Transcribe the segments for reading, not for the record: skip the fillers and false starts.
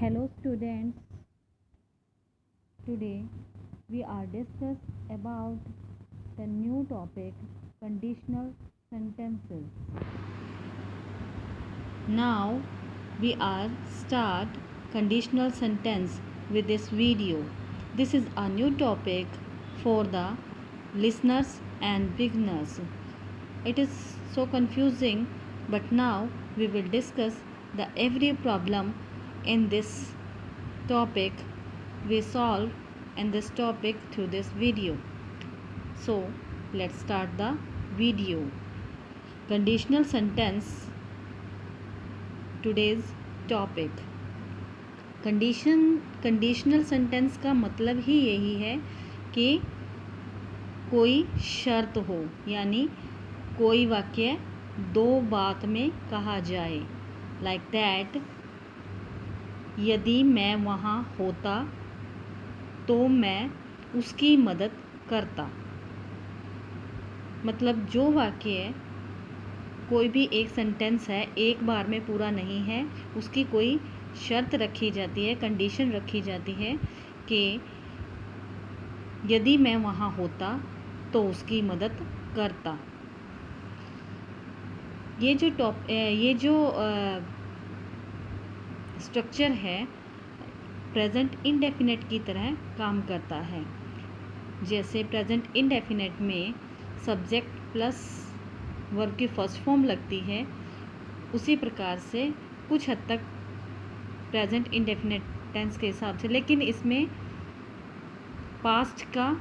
Hello students, today we are discuss about the new topic conditional sentences. Now we are start conditional sentence with this video. This is a new topic for the listeners and beginners. It is so confusing, but now we will discuss the every problem in this topic we solve in this topic through this video. So let's start the video. Conditional sentence, today's topic. Conditional sentence का मतलब ही यही है कि कोई शर्त हो, यानी कोई वाक्य दो बात में कहा जाए. लाइक दैट, यदि मैं वहाँ होता तो मैं उसकी मदद करता. मतलब जो वाक्य कोई भी एक सेंटेंस है, एक बार में पूरा नहीं है, उसकी कोई शर्त रखी जाती है, कंडीशन रखी जाती है कि यदि मैं वहाँ होता तो उसकी मदद करता. ये जो स्ट्रक्चर है प्रेजेंट इंडेफिनेट की तरह काम करता है. जैसे प्रेजेंट इंडेफिनेट में सब्जेक्ट प्लस वर्ब की फर्स्ट फॉर्म लगती है, उसी प्रकार से कुछ हद तक प्रेजेंट इंडेफिनेट टेंस के हिसाब से, लेकिन इसमें पास्ट का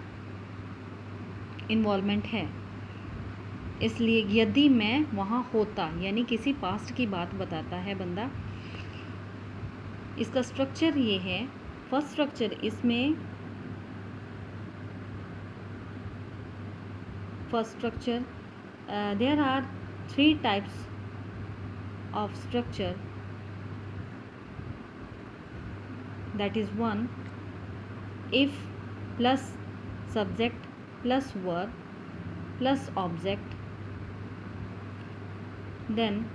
इन्वॉल्वमेंट है. इसलिए यदि मैं वहाँ होता यानी किसी पास्ट की बात बताता है बंदा. इसका स्ट्रक्चर ये है. फर्स्ट स्ट्रक्चर इसमें there are 3 types of structure. That is 1, if plus subject plus verb plus object. Then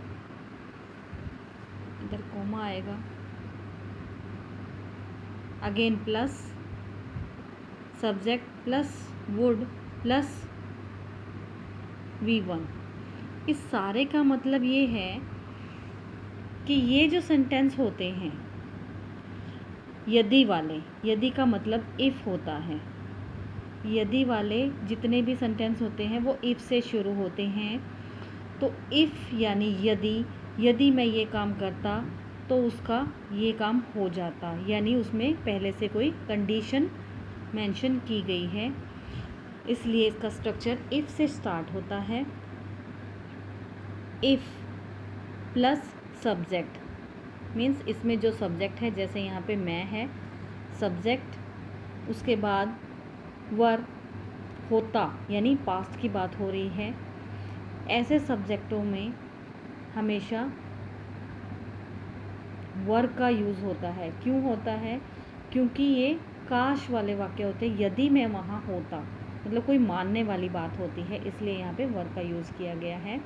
इधर कोमा आएगा, again plus subject plus would plus V1. इस सारे का मतलब ये है कि ये जो सेंटेंस होते हैं यदि वाले, यदि का मतलब इफ़ होता है. यदि वाले जितने भी सेंटेंस होते हैं वो इफ़ से शुरू होते हैं. तो इफ़ यानी यदि मैं ये काम करता तो उसका ये काम हो जाता, यानी उसमें पहले से कोई कंडीशन मेंशन की गई है. इसलिए इसका स्ट्रक्चर इफ़ से स्टार्ट होता है. इफ़ प्लस सब्जेक्ट मीन्स इसमें जो सब्जेक्ट है, जैसे यहाँ पे मैं है सब्जेक्ट, उसके बाद वर्ब होता यानी पास्ट की बात हो रही है. ऐसे सब्जेक्टों में हमेशा वर्ब का यूज़ होता है. क्यों होता है? क्योंकि ये काश वाले वाक्य होते हैं. यदि मैं वहाँ होता मतलब कोई मानने वाली बात होती है, इसलिए यहाँ पे वर्ब का यूज़ किया गया है.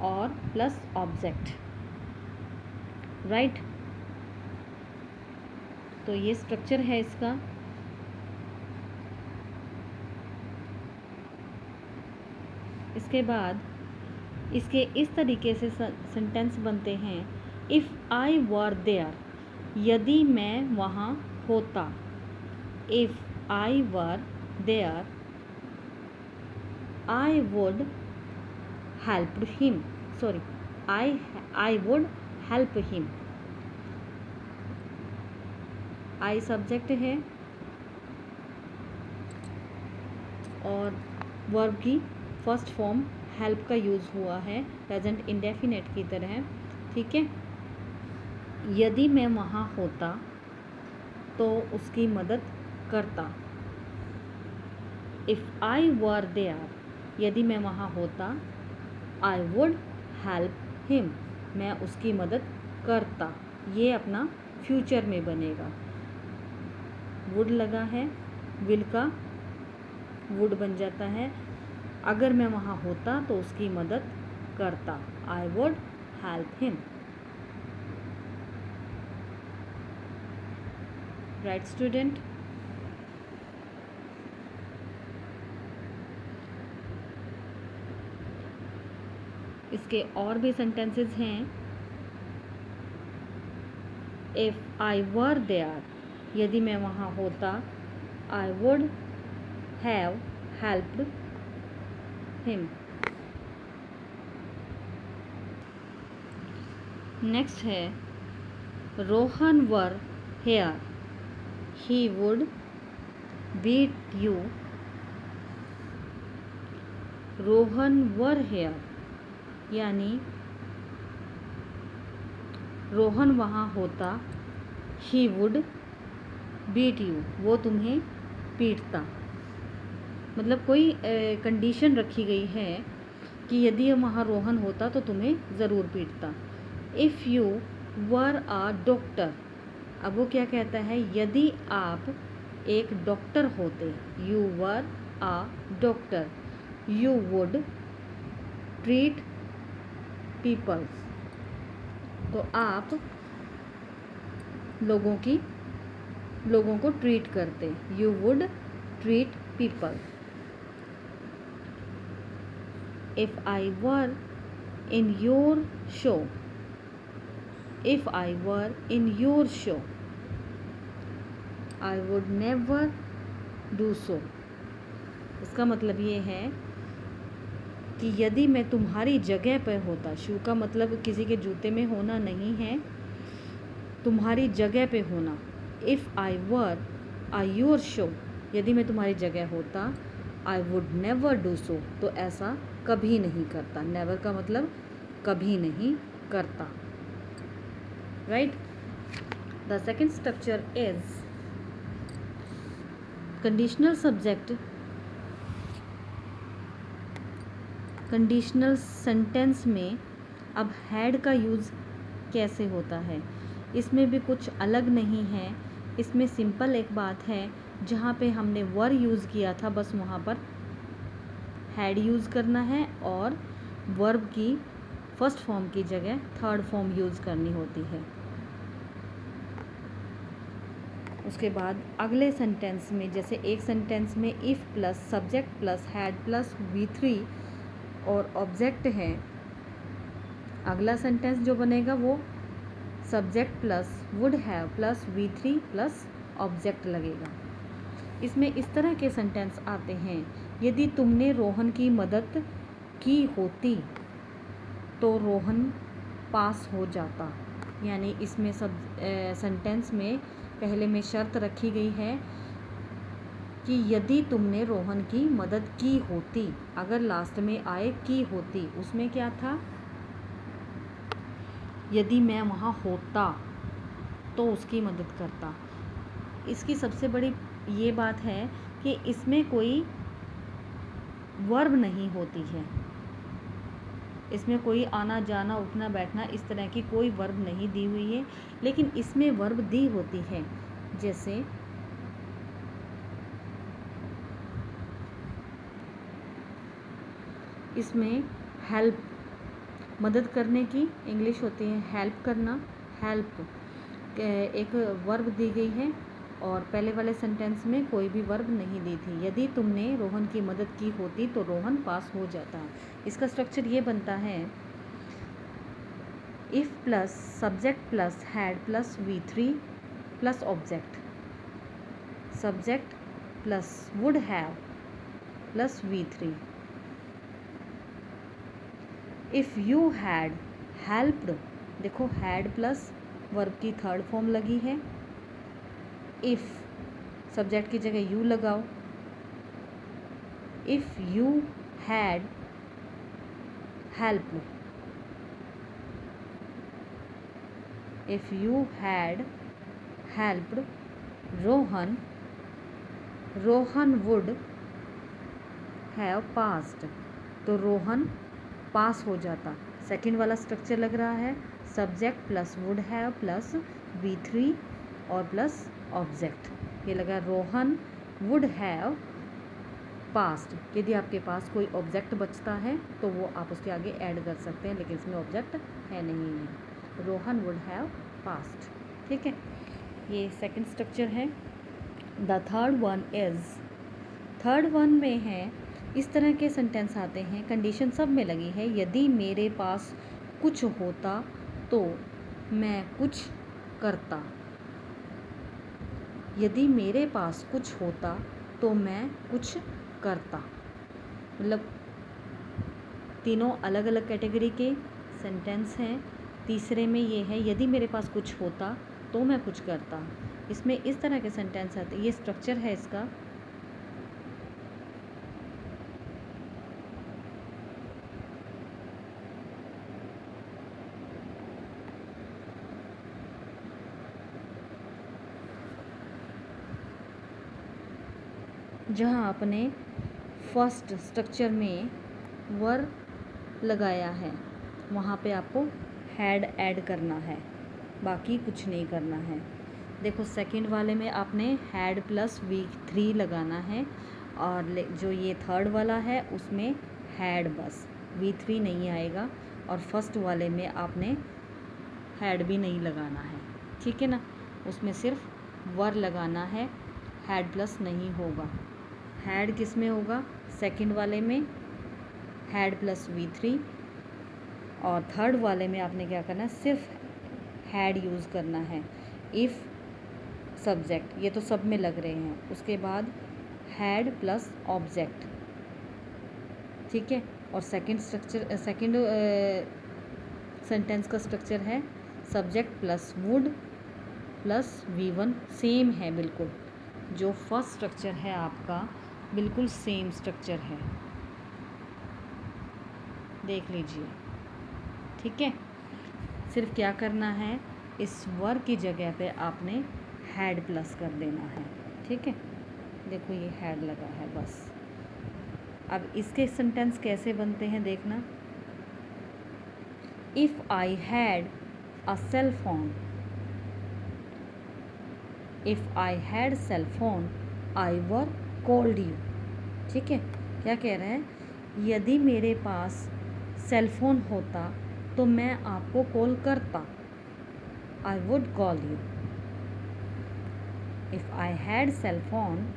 और प्लस ऑब्जेक्ट, राइट. तो ये स्ट्रक्चर है इसका. इसके बाद इसके इस तरीके से सेंटेंस बनते हैं. इफ़ आई वर देयर, यदि मैं वहाँ होता. If I were there I would help him. Sorry, I would help him. I subject है और वर्ब की फर्स्ट फॉर्म हेल्प का यूज़ हुआ है प्रेजेंट इंडेफिनेट की तरह. ठीक है. यदि मैं वहाँ होता तो उसकी मदद करता. इफ़ आई वर देयर, यदि मैं वहाँ होता, आई वुड हेल्प हिम, मैं उसकी मदद करता. ये अपना फ्यूचर में बनेगा. वुड लगा है, विल का वुड बन जाता है. अगर मैं वहाँ होता तो उसकी मदद करता. I would help him. Right student. इसके और भी सेंटेंसेस हैं। इफ़ आई वर देयर, यदि मैं वहाँ होता, I would have helped him. Next है Rohan were here, he would beat you. Rohan were here यानी रोहन वहाँ होता, ही वुड बीट यू, वो तुम्हें पीटता। मतलब कोई कंडीशन रखी गई है कि यदि वहाँ रोहन होता तो तुम्हें ज़रूर पीटता। If you were a doctor, अब वो क्या कहता है, यदि आप एक डॉक्टर होते, you were a doctor, you would treat peoples, तो आप लोगों को ट्रीट करते, you would treat people. If I were in your shoe, if I were in your shoe, I would never do so. इसका मतलब ये है कि यदि मैं तुम्हारी जगह पर होता, शू का मतलब किसी के जूते में होना नहीं है, तुम्हारी जगह पे होना। If I were a your shoe, यदि मैं तुम्हारी जगह होता, I would never do so, तो ऐसा कभी नहीं करता। नेवर का मतलब कभी नहीं करता, right. The second structure is conditional subject. Conditional sentence में अब हैड का यूज़ कैसे होता है, इसमें भी कुछ अलग नहीं है। इसमें सिंपल एक बात है, जहाँ पे हमने वर यूज़ किया था बस वहाँ पर हैड यूज़ करना है और वर्ब की फर्स्ट फॉर्म की जगह थर्ड फॉर्म यूज़ करनी होती है। उसके बाद अगले सेंटेंस में, जैसे एक सेंटेंस में if plus subject plus had plus V3 और ऑब्जेक्ट है, अगला सेंटेंस जो बनेगा वो subject plus would have plus V3 plus object लगेगा। इसमें इस तरह के सेंटेंस आते हैं, यदि तुमने रोहन की मदद की होती तो रोहन पास हो जाता। यानी इसमें सब सेंटेंस में पहले में शर्त रखी गई है कि यदि तुमने रोहन की मदद की होती, अगर लास्ट में आए की होती, उसमें क्या था, यदि मैं वहाँ होता तो उसकी मदद करता। इसकी सबसे बड़ी ये बात है कि इसमें कोई वर्ब नहीं होती है, इसमें कोई आना जाना उठना बैठना इस तरह की कोई वर्ब नहीं दी हुई है, लेकिन इसमें वर्ब दी होती है। जैसे इसमें हेल्प, मदद करने की इंग्लिश होती है हेल्प करना, हेल्प एक वर्ब दी गई है और पहले वाले सेंटेंस में कोई भी वर्ब नहीं दी थी। यदि तुमने रोहन की मदद की होती तो रोहन पास हो जाता। इसका स्ट्रक्चर ये बनता है, if plus subject plus had plus V3 plus object, subject plus would have plus V3। If you had helped, देखो हैड प्लस वर्ब की थर्ड फॉर्म लगी है, इफ़ सब्जेक्ट की जगह यू लगाओ। If you had helped, if you had helped Rohan, Rohan would have passed, तो रोहन पास हो जाता। सेकंड वाला स्ट्रक्चर लग रहा है, subject plus would have plus V3 और प्लस ऑब्जेक्ट। ये लगा रोहन वुड हैव पास्ट। यदि आपके पास कोई ऑब्जेक्ट बचता है तो वो आप उसके आगे ऐड कर सकते हैं, लेकिन इसमें ऑब्जेक्ट है नहीं है। रोहन वुड हैव पास्ट, ठीक है। ये सेकंड स्ट्रक्चर है। The third one is, third one में है इस तरह के सेंटेंस आते हैं, कंडीशन सब में लगी है। यदि मेरे पास कुछ होता तो मैं कुछ करता। यदि मेरे पास कुछ होता तो मैं कुछ करता। मतलब तीनों अलग अलग कैटेगरी के सेंटेंस हैं। तीसरे में ये है यदि मेरे पास कुछ होता तो मैं कुछ करता। इसमें इस तरह के सेंटेंस आते हैं, ये स्ट्रक्चर है इसका। जहाँ आपने फर्स्ट स्ट्रक्चर में वर लगाया है वहाँ पे आपको हैड ऐड करना है, बाकी कुछ नहीं करना है। देखो सेकंड वाले में आपने हैड प्लस V3 लगाना है, और जो ये थर्ड वाला है उसमें हैड बस, V3 नहीं आएगा। और फर्स्ट वाले में आपने हैड भी नहीं लगाना है, ठीक है ना। उसमें सिर्फ वर लगाना है, हैड प्लस नहीं होगा। हैड किस में होगा? सेकंड वाले में हैड प्लस V3, और थर्ड वाले में आपने क्या करना है, सिर्फ हैड यूज़ करना है। इफ़ सब्जेक्ट, ये तो सब में लग रहे हैं। उसके बाद हैड प्लस ऑब्जेक्ट, ठीक है। और सेकंड स्ट्रक्चर, सेकंड सेंटेंस का स्ट्रक्चर है subject plus would plus V1, same है बिल्कुल। जो फर्स्ट स्ट्रक्चर है आपका बिल्कुल सेम स्ट्रक्चर है, देख लीजिए, ठीक है। सिर्फ क्या करना है, इस वर की जगह पे आपने हैड प्लस कर देना है, ठीक है। देखो ये हैड लगा है बस। अब इसके सेंटेंस कैसे बनते हैं देखना। If I had a cell phone, if I had cell phone I were called you, ठीक है। क्या कह रहे हैं, यदि मेरे पास सेल फोन होता तो मैं आपको कॉल करता, I would call you. If I had cell phone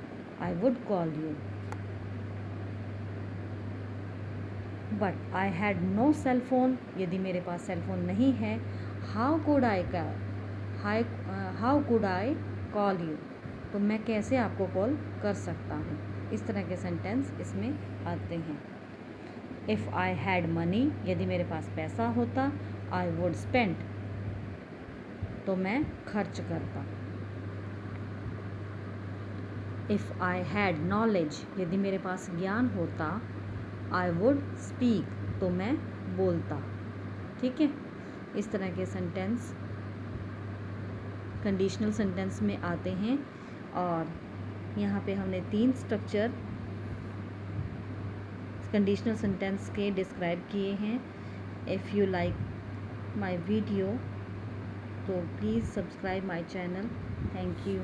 I would call you, but I had no cell phone, यदि मेरे पास सेल फोन नहीं है, how could I call you, तो मैं कैसे आपको कॉल कर सकता हूँ। इस तरह के सेंटेंस इसमें आते हैं। इफ़ आई हैड मनी, यदि मेरे पास पैसा होता, आई वुड स्पेंड, तो मैं खर्च करता। इफ़ आई हैड नॉलेज, यदि मेरे पास ज्ञान होता, आई वुड स्पीक, तो मैं बोलता, ठीक है। इस तरह के सेंटेंस कंडीशनल सेंटेंस में आते हैं। और यहाँ पे हमने 3 स्ट्रक्चर कंडीशनल सेंटेंस के डिस्क्राइब किए हैं। If you like my video तो please subscribe my channel. Thank you.